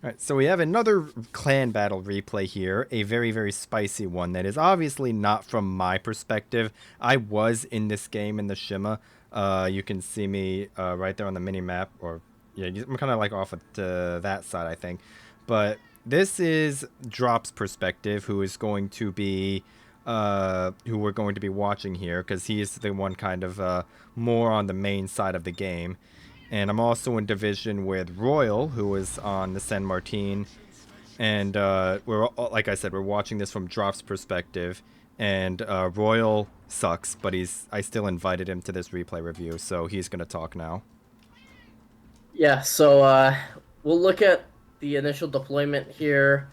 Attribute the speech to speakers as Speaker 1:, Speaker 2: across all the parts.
Speaker 1: All right, so we have another clan battle replay here, a very, very spicy one that is obviously not from my perspective. I was in this game in the Shima. You can see me right there on the mini map, or yeah, I'm kind of like off at that side, I think. But this is Drop's perspective, who is going to be, who we're going to be watching here, because he is the one kind of more on the main side of the game. And I'm also in division with Royal, who is on the San Martin. And we're like I said, we're watching this from Drop's perspective. And Royal sucks, but I still invited him to this replay review, so he's gonna talk now.
Speaker 2: Yeah, so we'll look at the initial deployment here.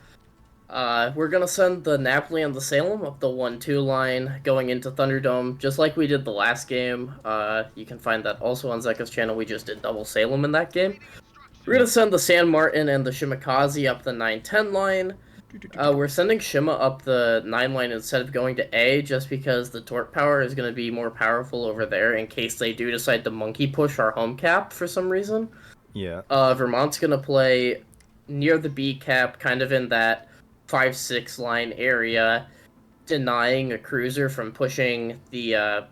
Speaker 2: We're gonna send the Napoli and the Salem up the 1-2 line going into Thunderdome, just like we did the last game. You can find that also on Zeka's channel. We just did double Salem in that game. We're gonna
Speaker 1: Yep.
Speaker 2: send the San Martin and the Shimakaze up the 9-10 line. We're sending Shima up the 9 line instead of going to A, just because the torque power is going to be more powerful over there in case they do decide to monkey push our home cap for some reason.
Speaker 1: Yeah.
Speaker 2: Vermont's going to play near the B cap, kind of in that 5-6 line area, denying a cruiser from pushing the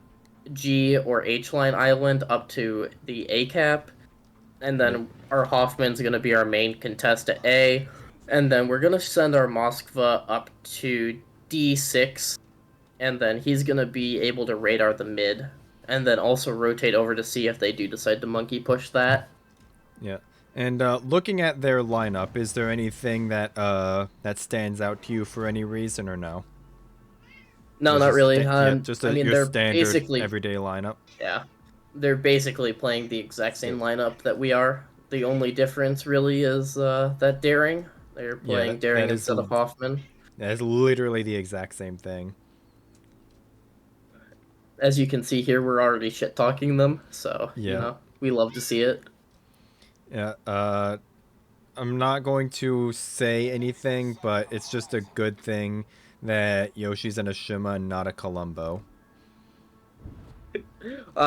Speaker 2: G or H line island up to the A cap. And
Speaker 1: Yep.
Speaker 2: then our Hoffman's going to be our main contest at A. And then we're going to send our Moskva up to D6. And then he's going to be able to radar the mid. And then also rotate over to see if they do decide to monkey push that.
Speaker 1: Yeah. And looking at their lineup, is there anything that that stands out to you for any reason or no?
Speaker 2: No,
Speaker 1: Or
Speaker 2: not
Speaker 1: just
Speaker 2: really.
Speaker 1: just
Speaker 2: I mean,
Speaker 1: your
Speaker 2: they're
Speaker 1: standard
Speaker 2: basically,
Speaker 1: everyday lineup?
Speaker 2: yeah, they're basically playing the exact
Speaker 1: So
Speaker 2: same lineup that we are. The only difference really is that Daring. They're
Speaker 1: yeah,
Speaker 2: playing Daring instead of Hoffman.
Speaker 1: that is literally the exact same thing.
Speaker 2: As you can see here, we're already shit talking them, so
Speaker 1: Yeah.
Speaker 2: we love to see it.
Speaker 1: Yeah. I'm not going to say anything, but it's just a good thing that Yoshi's in a Shima and not a Columbo.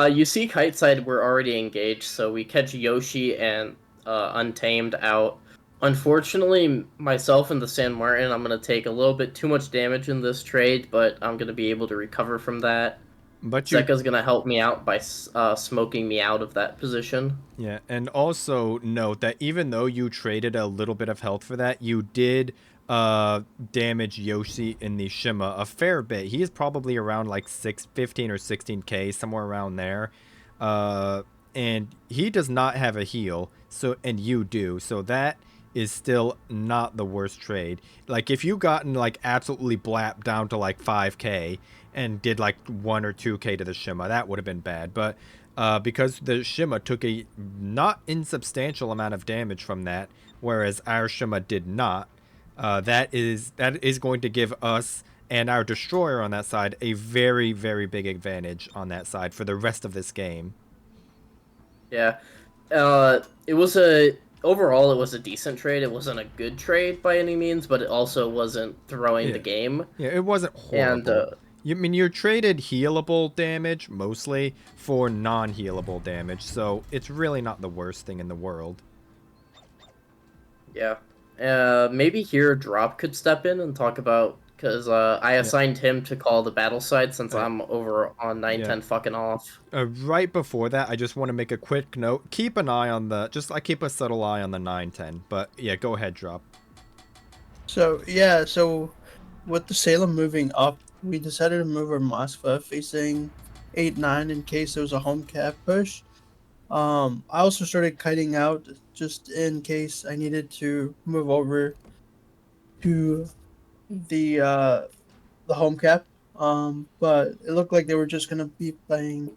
Speaker 2: You see, Kiteside, we're already engaged, so we catch Yoshi and Untamed out. Unfortunately, myself and the San Martin, I'm gonna take a little bit too much damage in this trade, but I'm gonna be able to recover from that.
Speaker 1: But you,
Speaker 2: Zeka's gonna help me out by smoking me out of that position.
Speaker 1: yeah, and also note that even though you traded a little bit of health for that, you did damage Yoshi in the Shima a fair bit. He is probably around like 15 or 16k, somewhere around there. Uh and he does not have a heal, so and you do. So that is still not the worst trade. Like if you gotten like absolutely blapped down to like 5k and did like 1 or 2k to the Shima, that would have been bad. But because the Shima took a not insubstantial amount of damage from that, whereas our Shima did not. That is going to give us and our destroyer on that side a very, very big advantage on that side for the rest of this game.
Speaker 2: Yeah. It was a overall it was a decent trade. It wasn't a good trade by any means, but it also wasn't throwing the
Speaker 1: Yeah,
Speaker 2: game.
Speaker 1: yeah, it wasn't
Speaker 2: And
Speaker 1: horrible. You I mean you traded healable damage mostly for non-healable damage, so it's really not the worst thing in the world.
Speaker 2: yeah. Maybe here Drop could step in and talk about because I
Speaker 1: Yeah.
Speaker 2: assigned him to call the battle side since
Speaker 1: All right.
Speaker 2: I'm over on nine
Speaker 1: Yeah.
Speaker 2: ten fucking off.
Speaker 1: Right before that, I just want to make a quick note. Keep an eye on I keep a subtle eye on the 910. But yeah, go ahead, Drop.
Speaker 3: So yeah, so with the Salem moving up, we decided to move our Moskva facing 8-9 in case there was a home cap push. I also started kiting out just in case I needed to move over to the home cap. But it looked like they were just gonna be playing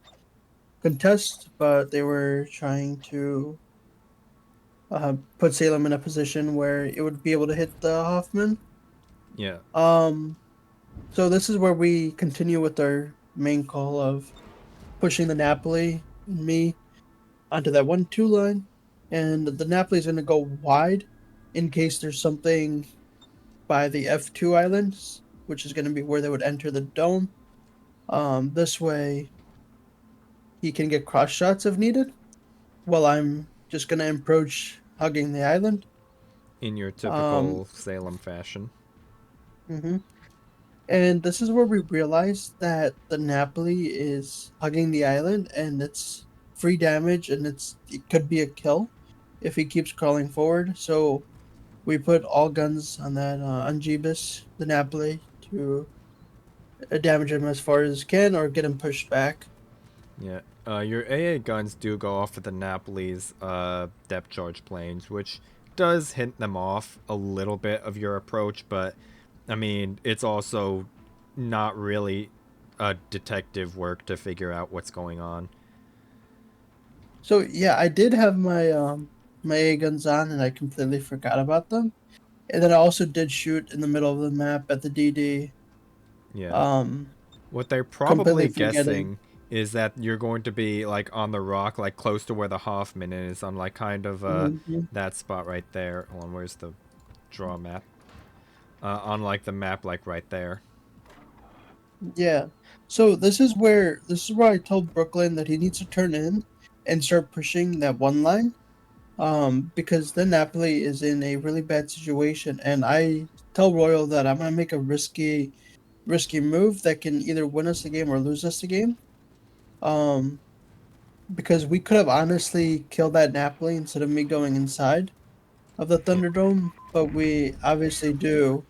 Speaker 3: contest, but they were trying to put Salem in a position where it would be able to hit the Hoffman.
Speaker 1: Yeah.
Speaker 3: Um, so this is where we continue with our main call of pushing the Napoli and me onto that 1-2 line, and the Napoli is going to go wide in case there's something by the F2 islands, which is going to be where they would enter the dome. This way, he can get cross shots if needed, while I'm just going to approach hugging the island.
Speaker 1: In your
Speaker 3: Um,
Speaker 1: typical Salem fashion.
Speaker 3: mhm. And this is where we realize that the Napoli is hugging the island, and it's free damage, and it could be a kill if he keeps crawling forward. So we put all guns on that on Jeebus, the Napoli, to damage him as far as can or get him pushed back.
Speaker 1: Yeah. Your AA guns do go off of the Napoli's depth charge planes, which does hint them off a little bit of your approach, but I mean, it's also not really a detective work to figure out what's going on.
Speaker 3: So yeah, I did have my A guns on, and I completely forgot about them. And then I also did shoot in the middle of the map at the DD.
Speaker 1: Yeah.
Speaker 3: Um,
Speaker 1: What they're
Speaker 3: completely
Speaker 1: probably
Speaker 3: forgetting.
Speaker 1: guessing is that you're going to be like on the rock, like close to where the Hoffman is, on like kind of
Speaker 3: Mhm.
Speaker 1: that spot right there. Hold on, where's the draw map? On like the map, like right there.
Speaker 3: Yeah. So this is where I told Brooklyn that he needs to turn in and start pushing that one line. Because then Napoli is in a really bad situation, and I tell Royal that I'm gonna make a risky move that can either win us the game or lose us the game. Um, because we could have honestly killed that Napoli instead of me going inside of the
Speaker 1: Yeah.
Speaker 3: Thunderdome, but we obviously do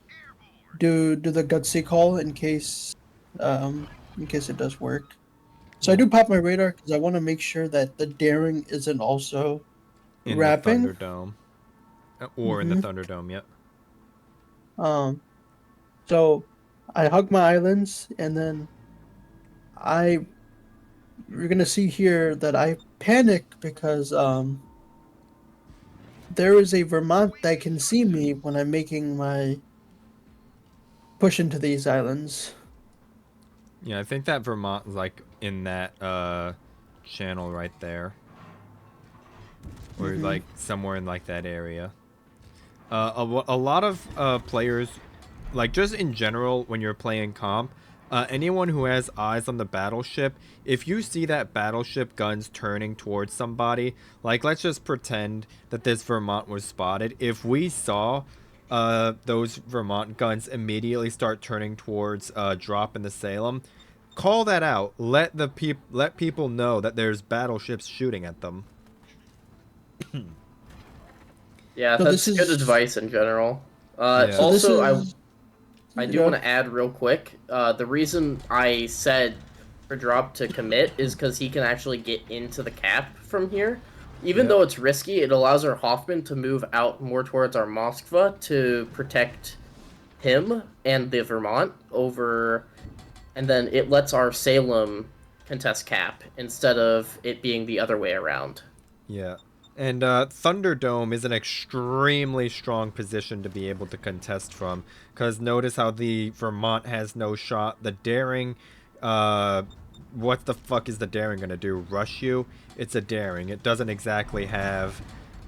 Speaker 3: the gutsy call in case it does work. So I
Speaker 1: Yeah.
Speaker 3: do pop my radar because I want to make sure that the daring isn't also
Speaker 1: In the
Speaker 3: wrapping.
Speaker 1: Thunderdome. Or in the
Speaker 3: Mm-hmm.
Speaker 1: Thunderdome, yep.
Speaker 3: Um, so I hug my islands, and then I you're gonna see here that I panic because there is a Vermont that can see me when I'm making my push into these islands.
Speaker 1: Yeah, I think that Vermont is like in that channel right there. Or
Speaker 3: Mm-hmm.
Speaker 1: like somewhere in like that area. A lot of players, like just in general, when you're playing comp, anyone who has eyes on the battleship, if you see that battleship guns turning towards somebody, like let's just pretend that this Vermont was spotted. If we saw those Vermont guns immediately start turning towards drop in the Salem, call that out. Let people know that there's battleships shooting at them.
Speaker 2: Yeah,
Speaker 3: So this
Speaker 2: that's good
Speaker 3: is
Speaker 2: advice in general.
Speaker 3: so
Speaker 1: Yeah.
Speaker 3: this
Speaker 2: Also,
Speaker 3: is
Speaker 2: I
Speaker 3: you
Speaker 2: do want
Speaker 3: know
Speaker 2: to add real quick. The reason I said for Drop to commit is because he can actually get into the cap from here. Even
Speaker 1: Yep.
Speaker 2: though it's risky, it allows our Hoffman to move out more towards our Moskva to protect him and the Vermont over, and then it lets our Salem contest cap instead of it being the other way around.
Speaker 1: Yeah. And Thunderdome is an extremely strong position to be able to contest from. Because notice how the Vermont has no shot. The Daring, uh, what the fuck is the Daring gonna do? Rush you? It's a Daring. It doesn't exactly have,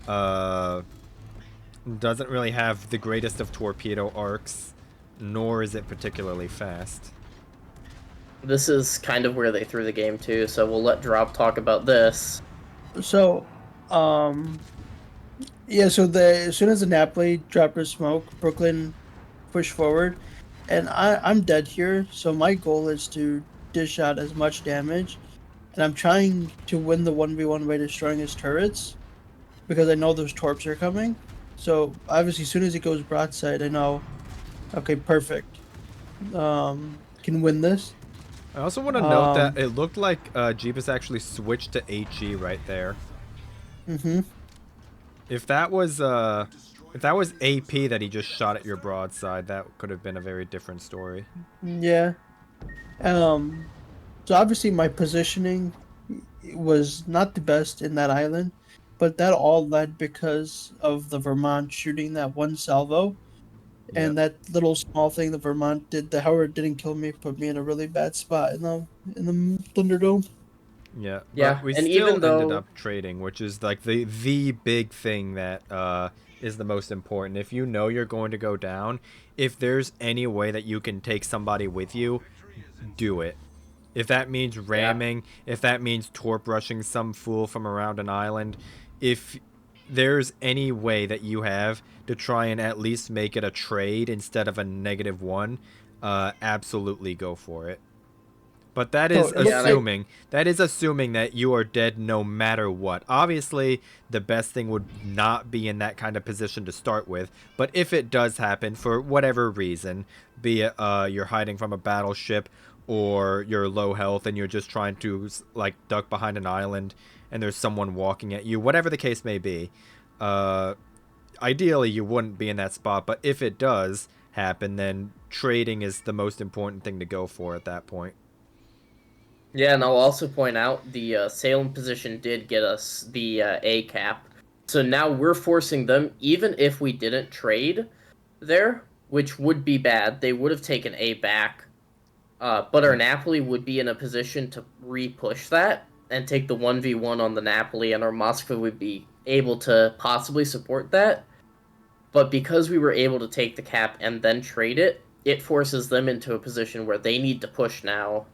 Speaker 1: uh, doesn't really have the greatest of torpedo arcs, nor is it particularly fast.
Speaker 2: This is kind of where they threw the game too, so we'll let Drop talk about this.
Speaker 3: so um yeah, so the as soon as the Napoli dropped her smoke, Brooklyn pushed forward, and I'm dead here. So my goal is to dish out as much damage, and I'm trying to win the 1v1 by destroying his turrets because I know those torps are coming. So obviously, as soon as he goes broadside, I know, okay, perfect. Can win this.
Speaker 1: I also want to note that
Speaker 3: Um,
Speaker 1: it looked like Jeebus actually switched to HE right there.
Speaker 3: hmm
Speaker 1: If that was if that was AP that he just shot at your broadside, that could have been a very different story.
Speaker 3: yeah. Um, so obviously my positioning was not the best in that island, but that all led because of the Vermont shooting that one salvo.
Speaker 1: Yep.
Speaker 3: And that little small thing the Vermont did, the Howard didn't kill me, put me in a really bad spot in the Thunderdome.
Speaker 1: Yeah, but
Speaker 2: Yeah,
Speaker 1: we
Speaker 2: and
Speaker 1: still
Speaker 2: even
Speaker 1: ended
Speaker 2: though
Speaker 1: up trading, which is like the big thing that is the most important. If you know you're going to go down, if there's any way that you can take somebody with you, do it. If that means
Speaker 2: yeah,
Speaker 1: ramming, if that means torp rushing some fool from around an island, if there's any way that you have to try and at least make it a trade instead of a -1, absolutely go for it. But that
Speaker 3: So
Speaker 1: is
Speaker 3: it looks like
Speaker 1: assuming that you are dead no matter what. Obviously, the best thing would not be in that kind of position to start with. But if it does happen for whatever reason, be it you're hiding from a battleship or you're low health and you're just trying to like duck behind an island and there's someone walking at you, whatever the case may be, uh, ideally you wouldn't be in that spot. But if it does happen, then trading is the most important thing to go for at that point.
Speaker 2: Yeah, and I'll also point out the Salem position did get us the A cap. So now we're forcing them, even if we didn't trade there, which would be bad, they would have taken A back. But our
Speaker 1: Yeah.
Speaker 2: Napoli would be in a position to re-push that and take the 1v1 on the Napoli, and our Moskva would be able to possibly support that. But because we were able to take the cap and then trade it, it forces them into a position where they need to push now.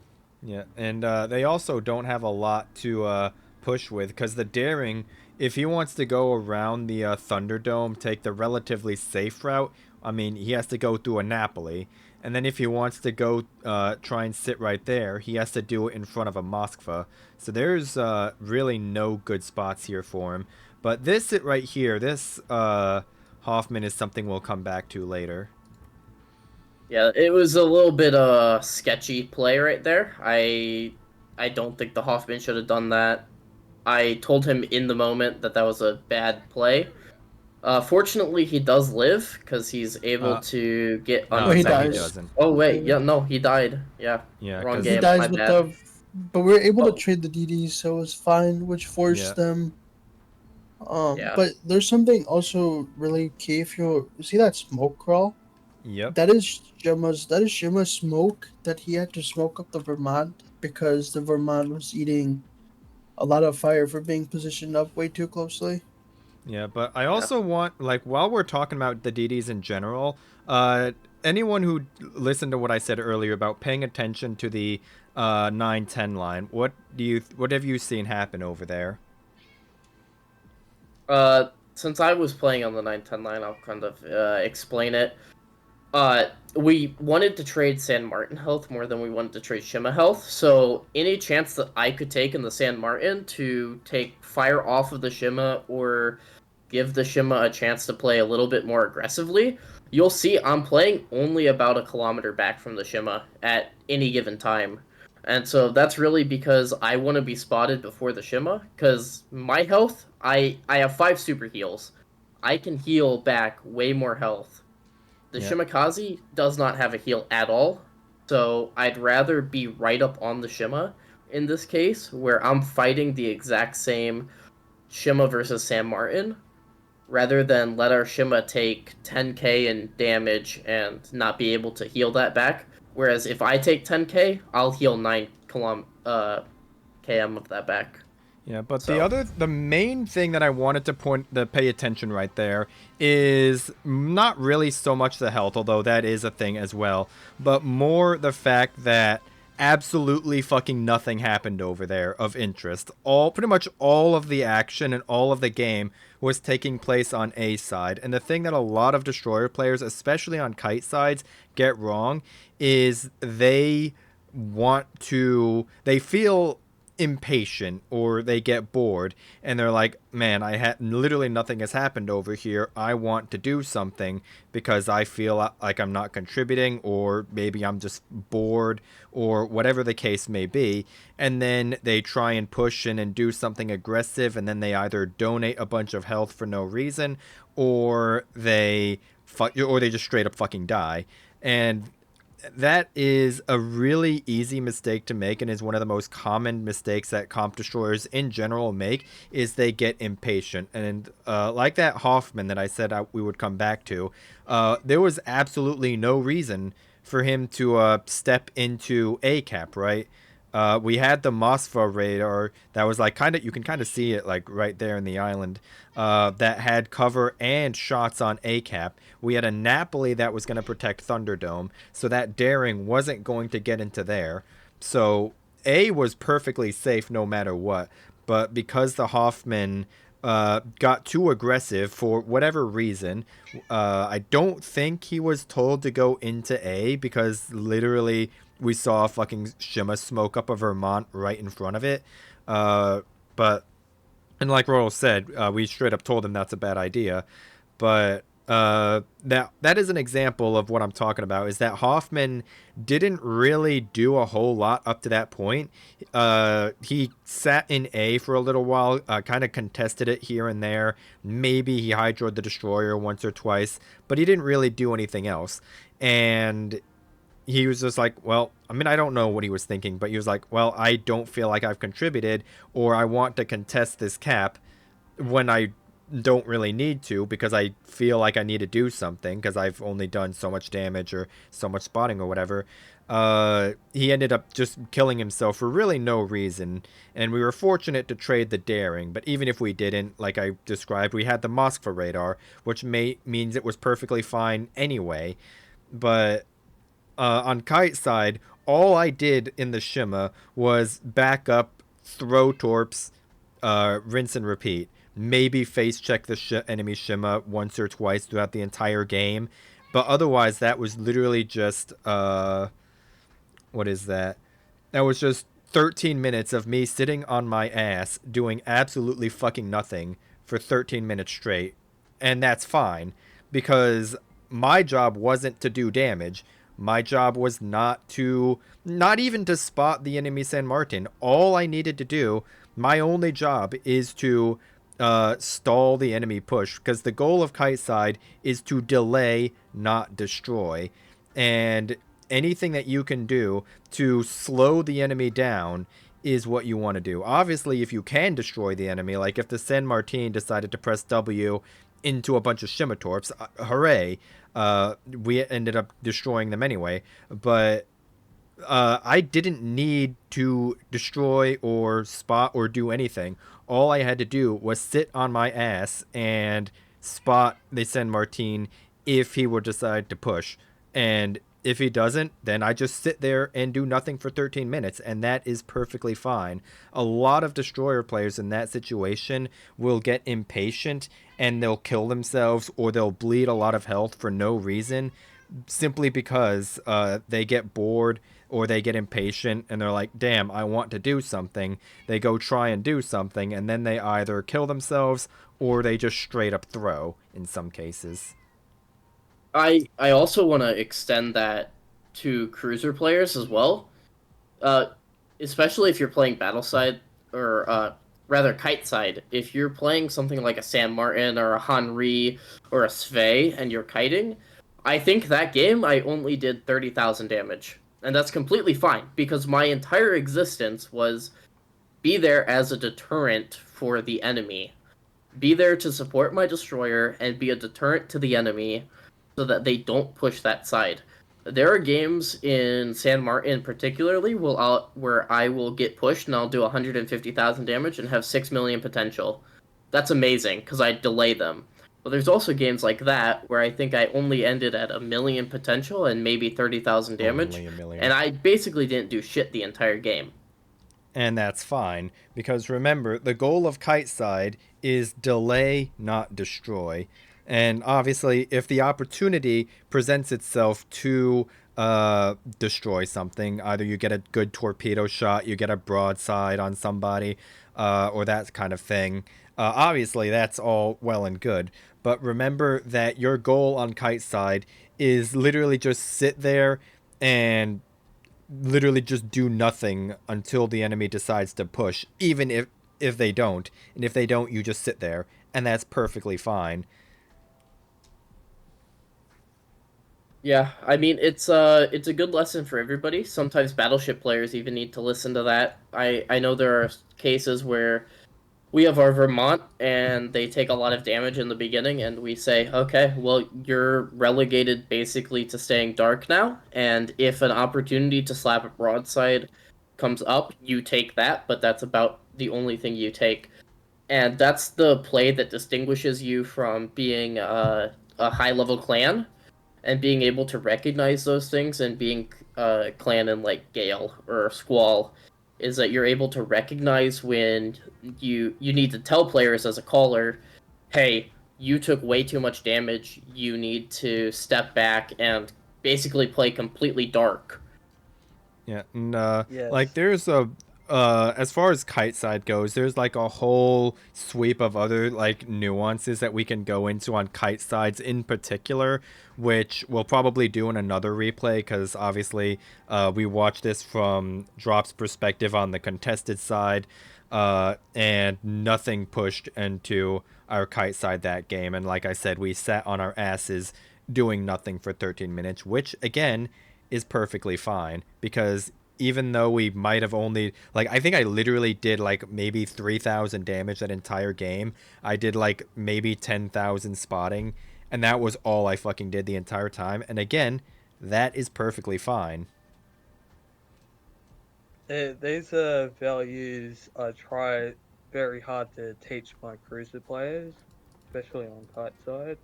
Speaker 1: Yeah, and they also don't have a lot to push with because the Daring, if he wants to go around the Thunderdome, take the relatively safe route, I mean, he has to go through a Napoli. And then if he wants to go try and sit right there, he has to do it in front of a Moskva. So there's really no good spots here for him. But this right here, this Hoffman is something we'll come back to later.
Speaker 2: Yeah, it was a little bit sketchy play right there. I don't think the Hoffman should have done that. I told him in the moment that that was a bad play. Fortunately, he does live because he's able to get
Speaker 1: No,
Speaker 3: Oh, he
Speaker 1: no, he
Speaker 3: dies.
Speaker 1: doesn't.
Speaker 2: Oh wait, yeah, no, he died. Yeah,
Speaker 1: Yeah,
Speaker 2: wrong
Speaker 1: 'cause-
Speaker 3: he
Speaker 2: game.
Speaker 3: dies
Speaker 2: My
Speaker 3: with
Speaker 2: bad.
Speaker 3: the, but we were able
Speaker 2: Oh.
Speaker 3: to trade the DDs, so it was fine, which forced
Speaker 1: Yeah.
Speaker 3: them.
Speaker 2: Yeah.
Speaker 3: But there's something also really key. If you see that smoke crawl,
Speaker 1: Yep.
Speaker 3: that is Shima's smoke that he had to smoke up the Vermont because the Vermont was eating a lot of fire for being positioned up way too closely.
Speaker 1: Yeah, but I
Speaker 2: Yeah.
Speaker 1: also want, like, while we're talking about the DDs in general, anyone who listened to what I said earlier about paying attention to the 9-10 line, what have you seen happen over there?
Speaker 2: Since I was playing on the 910 line, I'll kind of explain it. We wanted to trade San Martin health more than we wanted to trade Shima health. So any chance that I could take in the San Martin to take fire off of the Shima or give the Shima a chance to play a little bit more aggressively, you'll see I'm playing only about a kilometer back from the Shima at any given time. And so that's really because I want to be spotted before the Shima, because my health, I have 5 super heals. I can heal back way more health. The
Speaker 1: Yeah.
Speaker 2: Shimakaze does not have a heal at all, so I'd rather be right up on the Shima in this case, where I'm fighting the exact same Shima versus San Martin, rather than let our Shima take 10k in damage and not be able to heal that back. Whereas if I take 10k, I'll heal 9 km of that back.
Speaker 1: Yeah, but
Speaker 2: So
Speaker 1: the main thing that I wanted to pay attention right there is not really so much the health, although that is a thing as well, but more the fact that absolutely fucking nothing happened over there of interest. Pretty much all of the action and all of the game was taking place on A side. And the thing that a lot of destroyer players, especially on kite sides, get wrong is they feel impatient or they get bored and they're like, man, literally nothing has happened over here. I want to do something because I feel like I'm not contributing, or maybe I'm just bored, or whatever the case may be. And then they try and push in and do something aggressive, and then they either donate a bunch of health for no reason, or they just straight up fucking die. And that is a really easy mistake to make, and is one of the most common mistakes that comp destroyers in general make, is they get impatient. And like that Hoffman that I said we would come back to, there was absolutely no reason for him to step into A cap, right? We had the Moskva radar that was like you can kind of see it like right there in the island, that had cover and shots on A cap. We had a Napoli that was going to protect Thunderdome, so that Daring wasn't going to get into there. So A was perfectly safe no matter what. But because the Hoffman got too aggressive for whatever reason. I don't think he was told to go into A because literally we saw fucking Shima smoke up a Vermont right in front of it. But and like Royal said, we straight up told him that's a bad idea. But that is an example of what I'm talking about. Is that Hoffman didn't really do a whole lot up to that point. He sat in A for a little while, kind of contested it here and there. Maybe he hydroed the destroyer once or twice, but he didn't really do anything else. And he was just like, well, I mean, I don't know what he was thinking, but he was like, well, I don't feel like I've contributed, or I want to contest this cap when I don't really need to because I feel like I need to do something because I've only done so much damage or so much spotting or whatever. He ended up just killing himself for really no reason, and we were fortunate to trade the daring. But even if we didn't, like I described, we had the Moskva radar, which means it was perfectly fine anyway. But on Kite side, all I did in the Shima was back up, throw torps, rinse and repeat. Maybe face check the enemy Shima once or twice throughout the entire game. But otherwise, that was literally just, what is that? That was just 13 minutes of me sitting on my ass doing absolutely fucking nothing for 13 minutes straight. And that's fine because my job wasn't to do damage. My job was not even to spot the enemy San Martin. All I needed to do, my only job is to stall the enemy push because the goal of Kite Side is to delay, not destroy. And anything that you can do to slow the enemy down is what you want to do. Obviously, if you can destroy the enemy, like if the San Martin decided to press W into a bunch of Shimmatorps, hooray, we ended up destroying them anyway. But I didn't need to destroy or spot or do anything. All I had to do was sit on my ass and spot the San Martin if he would decide to push. And if he doesn't, then I just sit there and do nothing for 13 minutes, and that is perfectly fine. A lot of destroyer players in that situation will get impatient and they'll kill themselves or they'll bleed a lot of health for no reason simply because they get bored or they get impatient and they're like, damn, I want to do something. They go try and do something, and then they either kill themselves or they just straight up throw in some cases.
Speaker 2: I also want to extend that to cruiser players as well, uh, especially if you're playing battle side or rather kite side. If you're playing something like a San Martin or a Henri or a Sve and you're kiting, I think that game I only did 30,000 damage, and that's completely fine because my entire existence was be there as a deterrent for the enemy, be there to support my destroyer and be a deterrent to the enemy so that they don't push that side. There are games in San Martin particularly where I will get pushed and I'll do 150,000 damage and have 6 million potential. That's amazing because I delay them. But there's also games like that where I think I only ended at a million potential and maybe 30,000 damage,
Speaker 1: Only a million.
Speaker 2: and I basically didn't do shit the entire game.
Speaker 1: And that's fine, because remember, the goal of Kite Side is delay, not destroy. And obviously, if the opportunity presents itself to destroy something, either you get a good torpedo shot, you get a broadside on somebody, or that kind of thing. Obviously, that's all well and good. But remember that your goal on Kite Side is literally just sit there and literally just do nothing until the enemy decides to push, even if they don't. And if they don't, you just sit there, and that's perfectly fine.
Speaker 2: Yeah, I mean it's a good lesson for everybody. Sometimes battleship players even need to listen to that. I know there are cases where we have our Vermont and they take a lot of damage in the beginning and we say, "Okay, well, you're relegated basically to staying dark now, and if an opportunity to slap a broadside comes up, you take that, but that's about the only thing you take." And that's the play that distinguishes you from being a high-level clan and being able to recognize those things and being clan in like Gale or Squall is that you're able to recognize when you need to tell players as a caller, hey, you took way too much damage. You need to step back and basically play completely dark.
Speaker 1: Yeah, and like
Speaker 4: Yes.
Speaker 1: there's a as far as kite side goes, there's like a whole sweep of other like nuances that we can go into on kite sides in particular, which we'll probably do in another replay because obviously we watch this from Drop's perspective on the contested side, and nothing pushed into our kite side that game, and like I said, we sat on our asses doing nothing for 13 minutes, which again is perfectly fine because even though we might have only like I think I literally did like maybe 3,000 damage that entire game. I did like maybe 10,000 spotting and that was all I fucking did the entire time. And again, that is perfectly fine.
Speaker 4: These values I try very hard to teach my cruiser players, especially on kite side.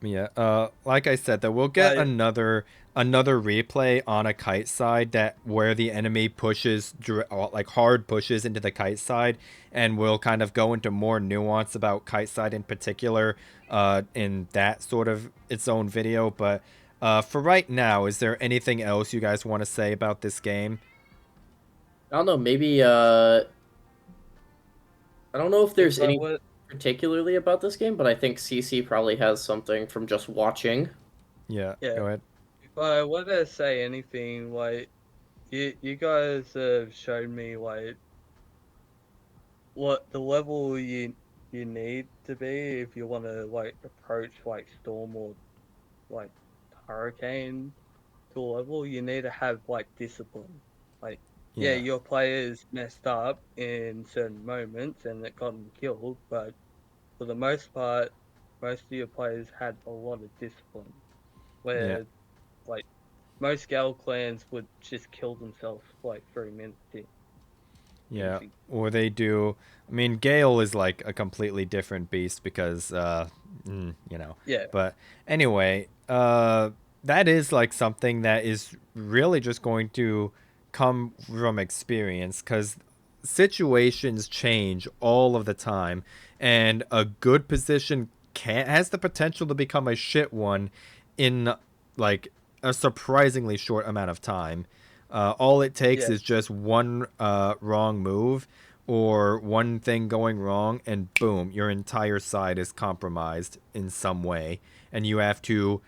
Speaker 1: Yeah, like I said, though, we'll get
Speaker 4: Like,
Speaker 1: another replay on a kite side that where the enemy pushes like hard pushes into the kite side, and we'll kind of go into more nuance about kite side in particular, in that sort of its own video. But for right now, is there anything else you guys want to say about this game?
Speaker 2: I don't know, maybe I don't know if there's
Speaker 4: if I
Speaker 2: any
Speaker 4: would,
Speaker 2: particularly about this game, but I think CC probably has something from just watching.
Speaker 1: Yeah,
Speaker 4: yeah,
Speaker 1: go ahead.
Speaker 4: if I were to say anything, like you guys have shown me like what the level you need to be if you want to like approach like storm or like hurricane to a level. You need to have like discipline. Like, yeah,
Speaker 1: Yeah,
Speaker 4: your players messed up in certain moments and it got them killed, but for the most part, most of your players had a lot of discipline.
Speaker 1: yeah.
Speaker 4: Where like most Gal clans would just kill themselves for like 3 minutes in.
Speaker 1: Yeah,
Speaker 4: Easy.
Speaker 1: or they do. I mean, Gale is like a completely different beast because, you know.
Speaker 4: Yeah,
Speaker 1: But anyway, that is like something that is really just going to come from experience because situations change all of the time, and a good position has the potential to become a shit one in like a surprisingly short amount of time. All it takes
Speaker 4: yeah,
Speaker 1: is just one wrong move or one thing going wrong, and boom, your entire side is compromised in some way. And you have to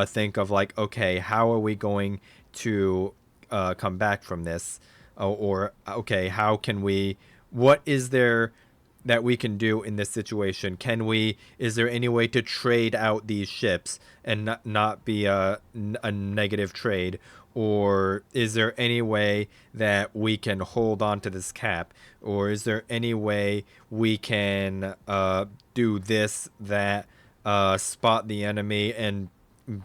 Speaker 1: think of, like, okay, how are we going to come back from this? Or, okay, how can we, what is there that we can do in this situation? Is there any way to trade out these ships and not be a negative trade? Or is there any way that we can hold on to this cap? Or is there any way we can do this, that, spot the enemy and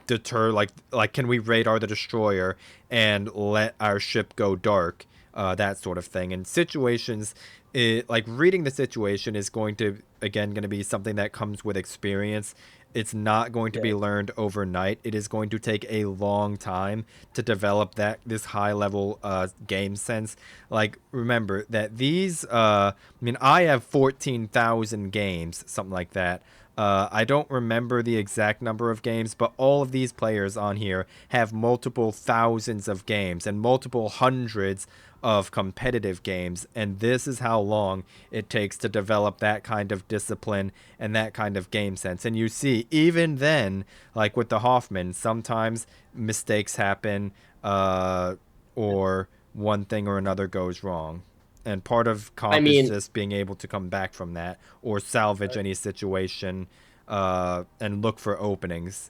Speaker 1: deter, like can we radar the destroyer and let our ship go dark, that sort of thing. And situations, like reading the situation is going to be something that comes with experience. It's not going to
Speaker 4: yeah,
Speaker 1: be learned overnight. It is going to take a long time to develop this high level game sense. Like, remember that these I mean, I have 14,000 games, something like that. I don't remember the exact number of games, but all of these players on here have multiple thousands of games and multiple hundreds of competitive games. And this is how long it takes to develop that kind of discipline and that kind of game sense. And you see, even then, like with the Hoffman, sometimes mistakes happen, or one thing or another goes wrong. And part of
Speaker 2: I
Speaker 1: comp is
Speaker 2: mean,
Speaker 1: just being able to come back from that or salvage any situation, and look for openings.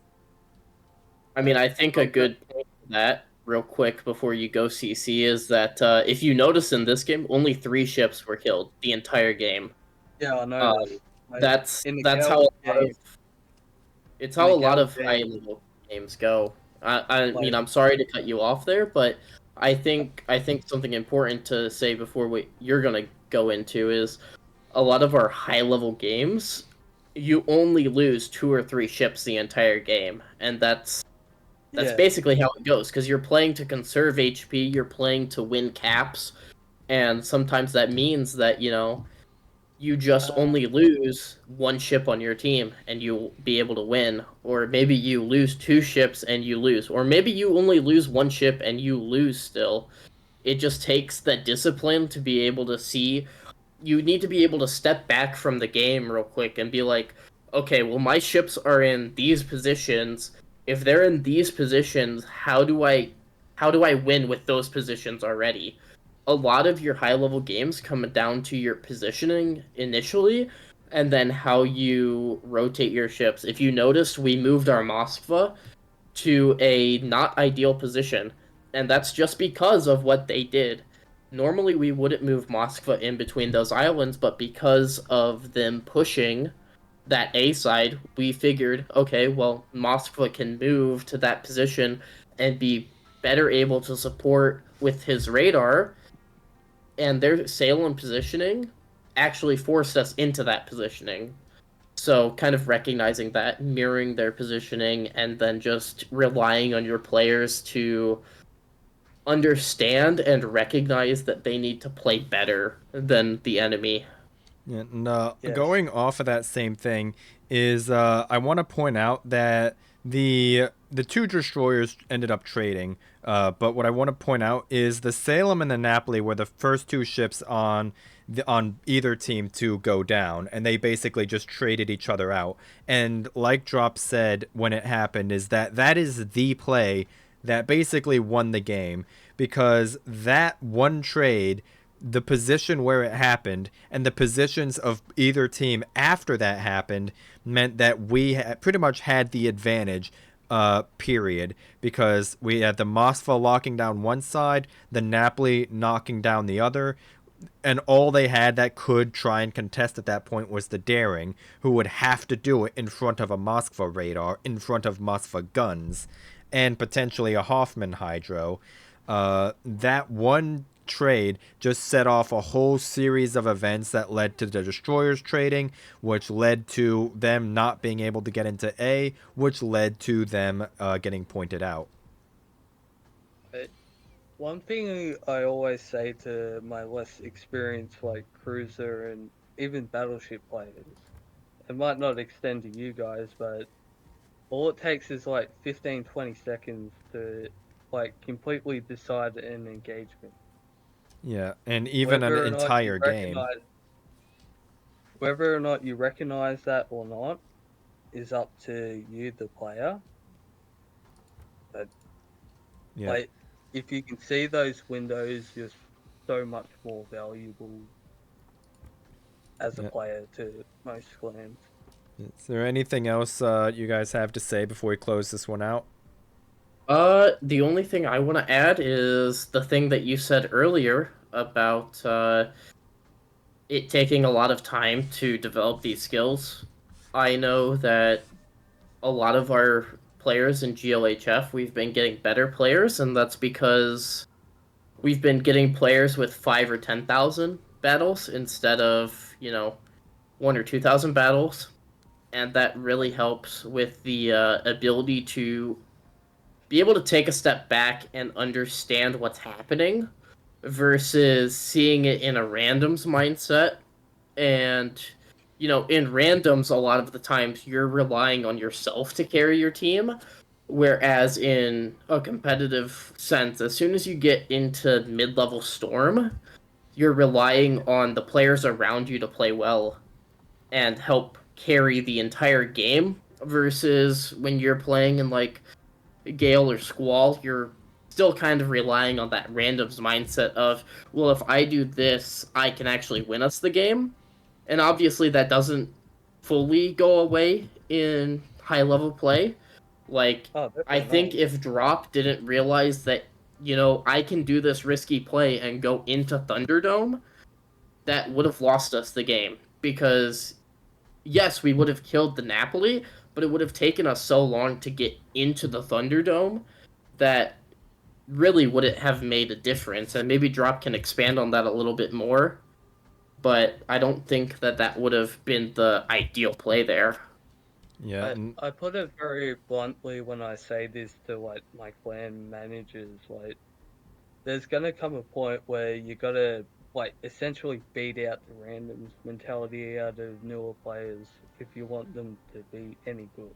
Speaker 2: I think a good point for that, real quick, before you go CC, is that if you notice in this game, only 3 ships were killed the entire game.
Speaker 4: yeah. I
Speaker 2: Um,
Speaker 4: noticed. Like in the
Speaker 2: that's how
Speaker 4: Gal
Speaker 2: a lot
Speaker 4: game,
Speaker 2: of it's
Speaker 4: in
Speaker 2: how
Speaker 4: the
Speaker 2: a lot
Speaker 4: Gal
Speaker 2: of high
Speaker 4: game,
Speaker 2: level games go. I mean,
Speaker 4: like
Speaker 2: I'm sorry to cut you off there, but I think something important to say before you're gonna go into is a lot of our high level games. You only lose 2 or 3 ships the entire game, and that's
Speaker 4: yeah,
Speaker 2: basically how it goes because you're playing to conserve HP, you're playing to win caps. And sometimes that means that, you just only lose one ship on your team and you'll be able to win. Or maybe you lose two ships and you lose. Or maybe you only lose one ship and you lose still. It just takes that discipline to be able to see. You need to be able to step back from the game real quick and be like, okay, well, my ships are in these positions. If they're in these positions, how do I win with those positions already? A lot of your high level games come down to your positioning initially and then how you rotate your ships. If you noticed, we moved our Moskva to a not ideal position, and that's just because of what they did. Normally, we wouldn't move Moskva in between those islands, but because of them pushing that A side, we figured, okay, well, Moskva can move to that position and be better able to support with his radar, and their Salem positioning actually forced us into that positioning. So, kind of recognizing that, mirroring their positioning, and then just relying on your players to understand and recognize that they need to play better than the enemy.
Speaker 1: Yeah, and
Speaker 4: Yes.
Speaker 1: going off of that same thing is I want to point out that the two destroyers ended up trading. But what I want to point out is the Salem and the Napoli were the first two ships on either team to go down, and they basically just traded each other out. And like Drop said when it happened, is that is the play that basically won the game, because that one trade, the position where it happened and the positions of either team after that happened, meant that we pretty much had the advantage, period, because we had the Mosfa locking down one side, the Napoli knocking down the other, and all they had that could try and contest at that point was the Daring, who would have to do it in front of a Moskva radar, in front of Moskva guns, and potentially a Hoffman Hydro. That one trade just set off a whole series of events that led to the destroyers trading, which led to them not being able to get into A, which led to them getting pointed out.
Speaker 4: But one thing I always say to my less experienced like cruiser and even battleship players, it might not extend to you guys, but all it takes is like 15, 20 seconds to like completely decide an engagement.
Speaker 1: Yeah, and even an
Speaker 4: Whether or not you
Speaker 1: entire game.
Speaker 4: recognize whether or not you recognize that or not is up to you, the player. But
Speaker 1: Yeah.
Speaker 4: like if you can see those windows, you're so much more valuable as a
Speaker 1: Yeah.
Speaker 4: player to most clans.
Speaker 1: Is there anything else you guys have to say before we close this one out?
Speaker 2: The only thing I want to add is the thing that you said earlier about it taking a lot of time to develop these skills. I know that a lot of our players in GLHF, we've been getting better players, and that's because we've been getting players with 5 or 10,000 battles instead of 1 or 2,000 battles, and that really helps with the ability to be able to take a step back and understand what's happening versus seeing it in a randoms mindset. And in randoms, a lot of the times you're relying on yourself to carry your team, whereas in a competitive sense, as soon as you get into mid-level storm, you're relying on the players around you to play well and help carry the entire game, versus when you're playing in like Gale or Squall, you're still kind of relying on that randoms mindset of, well, if I do this, I can actually win us the game. And obviously, that doesn't fully go away in high level play. Like,
Speaker 4: Oh,
Speaker 2: I
Speaker 4: definitely
Speaker 2: think
Speaker 4: not.
Speaker 2: if Drop didn't realize that, I can do this risky play and go into Thunderdome, that would have lost us the game. Because, yes, we would have killed the Napoli, but it would have taken us so long to get into the Thunderdome that really wouldn't have made a difference. And maybe Drop can expand on that a little bit more, but I don't think that that would have been the ideal play there.
Speaker 1: Yeah,
Speaker 4: I put it very bluntly when I say this to like my clan managers, like there's gonna come a point where you gotta like essentially beat out the randoms mentality out of newer players if you want them to be any good.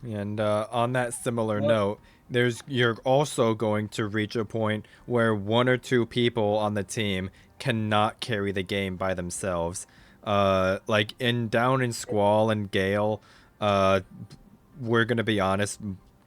Speaker 1: And on that similar
Speaker 4: What?
Speaker 1: note, you're also going to reach a point where one or two people on the team cannot carry the game by themselves. Like down in Squall and Gale, we're gonna be honest,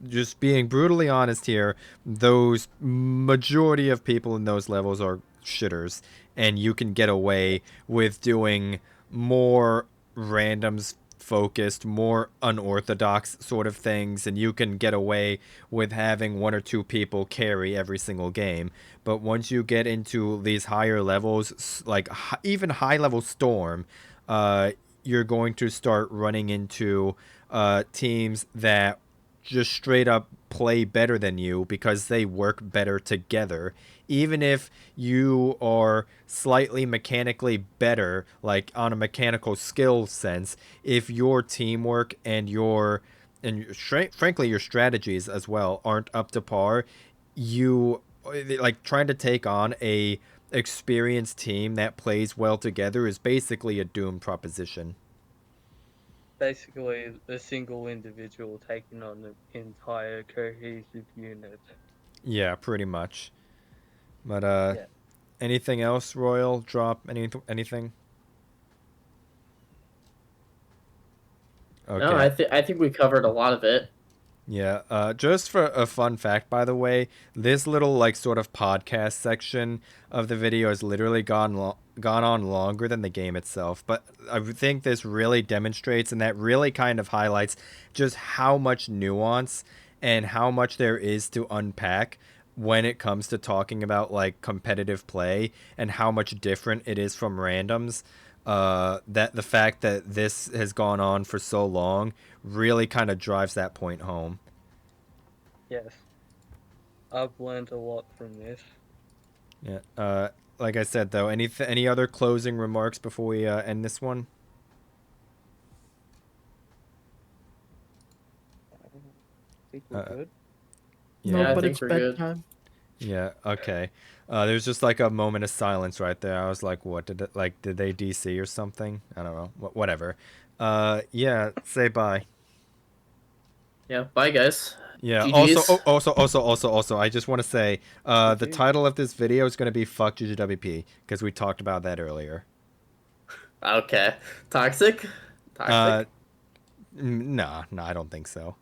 Speaker 1: just being brutally honest here. Those majority of people in those levels are shitters, and you can get away with doing more randoms focused, more unorthodox sort of things, and you can get away with having one or two people carry every single game. But once you get into these higher levels, like even high level Storm, you're going to start running into teams that just straight up play better than you because they work better together. Even if you are slightly mechanically better, like on a mechanical skill sense, if your teamwork and frankly your strategies as well aren't up to par, you like trying to take on a experienced team that plays well together is basically a doomed proposition.
Speaker 4: Basically, a single individual taking on the entire cohesive unit.
Speaker 1: Yeah, pretty much. But
Speaker 4: Yeah.
Speaker 1: anything else, Royal? Drop anything?
Speaker 2: No,
Speaker 1: Okay.
Speaker 2: I think we covered a lot of it.
Speaker 1: Yeah, just for a fun fact, by the way, this little like sort of podcast section of the video has literally gone on longer than the game itself. But I think this really demonstrates, and that really kind of highlights just how much nuance and how much there is to unpack when it comes to talking about like competitive play and how much different it is from randoms. That the fact that this has gone on for so long really kind of drives that point home.
Speaker 4: Yes. I've learned a lot from this.
Speaker 1: Yeah. Like I said though, any other closing remarks before we end this one?
Speaker 4: I think we're good.
Speaker 3: No,
Speaker 2: Yeah, I
Speaker 3: but
Speaker 2: think
Speaker 3: it's
Speaker 2: we're good.
Speaker 3: bedtime.
Speaker 1: Yeah. Okay. There's just like a moment of silence right there. I was like, what did they DC or something? I don't know. Whatever. Yeah. Say bye.
Speaker 2: Yeah, bye guys.
Speaker 1: Yeah. Also,
Speaker 2: GG's.
Speaker 1: also, I just want to say, the
Speaker 4: GG.
Speaker 1: title of this video is going to be "Fuck GGWP" because we talked about that earlier.
Speaker 2: Okay. Toxic?
Speaker 1: Uh,
Speaker 2: Toxic?
Speaker 1: nah, I don't think so.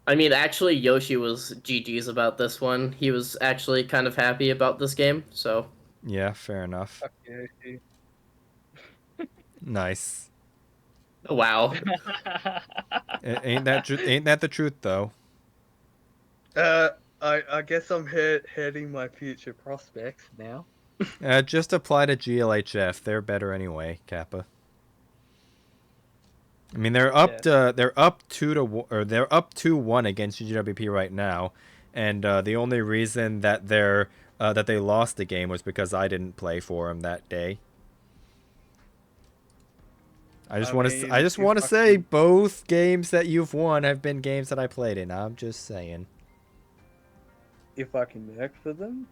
Speaker 2: I mean, actually, Yoshi was GG's about this one. He was actually kind of happy about this game, so.
Speaker 1: Yeah, fair enough.
Speaker 4: Fuck you.
Speaker 1: Nice.
Speaker 2: Wow.
Speaker 1: Ain't that the truth though?
Speaker 4: I guess I'm heading my future prospects now.
Speaker 1: Just apply to GLHF. They're better anyway, Kappa. I mean, they're up
Speaker 4: Yeah.
Speaker 1: they're up 2-1 against GGWP right now, and the only reason that they lost the game was because I didn't play for them that day. I just want to
Speaker 4: If I
Speaker 1: say
Speaker 4: can,
Speaker 1: both games that you've won have been games that I played in. I'm just saying.
Speaker 4: if I can work for them,